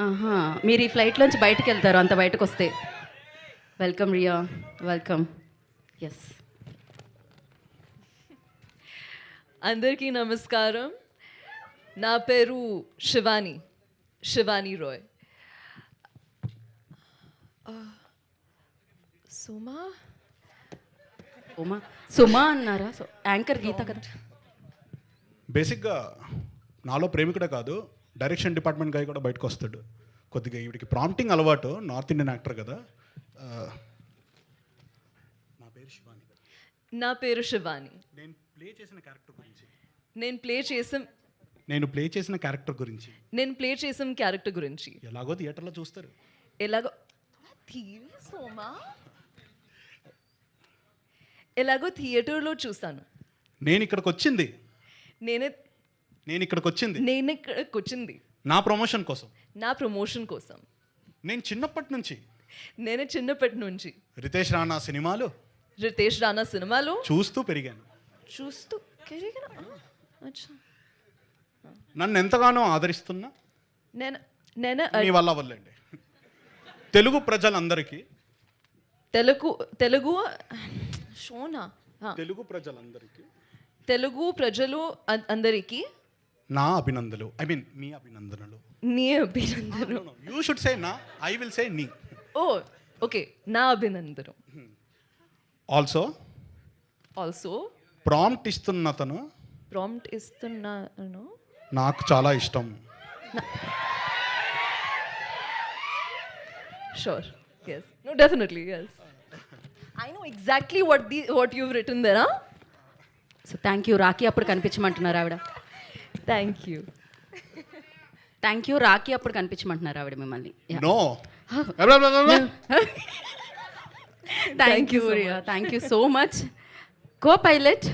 ఆహా, మీరు ఈ ఫ్లైట్లోంచి బయటకు వెళ్తారు అంత బయటకు వస్తే. Welcome Riya, welcome. ఎస్. అందరికీ నమస్కారం. నా పేరు శివాని రాయ్. సుమా అన్నారా? యాంకర్ గీత కదా. బేసిక్గా నాలో ప్రేమికుడే కాదు, డైరెక్షన్ డిపార్ట్మెంట్ గాయ కూడా బయటకు వస్తాడు. కొద్దిగా ఈవిడికి ప్రాంప్టింగ్ అలవాటు, నార్త్ ఇండియన్ యాక్టర్ కదా. నా పేరు శివాని. నేను ప్లే చేసిన క్యారెక్టర్ గురించి నేను ప్లే చేసిన క్యారెక్టర్ గురించి ఎలాగో థియేటర్లో చూస్తారు. ఎలాగో థియేటర్లో చూస్తాను. నేను ఇక్కడికి వచ్చింది నా ప్రమోషన్ కోసం. నేను చిన్నప్పటి నుంచి రితేష్ రాణా సినిమాలు చూస్తూ పెరిగాను. నన్ను ఎంతగానో ఆదరిస్తున్నా మీ వల్లండి తెలుగు ప్రజలందరికీ తెలుగు ప్రజలు అందరికీ నా అభినందనలు. ఐ మీన్ మీ అభినందనలు. నీ అభినందనలు. యూ షుడ్ సే నా, ఐ విల్ సే నీ. ఓ ఓకే, నా అభినందనలు. ఆల్సో ప్రాంప్ట్ ఇస్తున్నాను నాకు చాలా ఇష్టం. Sure. Yes. No, definitely. Yes. I know exactly what you've written there. Huh? So thank you. Rakhi అప్పుడు కనిపించమంటున్నారు ఆవిడ. Thank you. రాఖీ అప్పుడు కనిపించమంటున్నారు ఆవిడ మిమ్మల్ని. No. Thank you Riya, thank you so much. Co pilot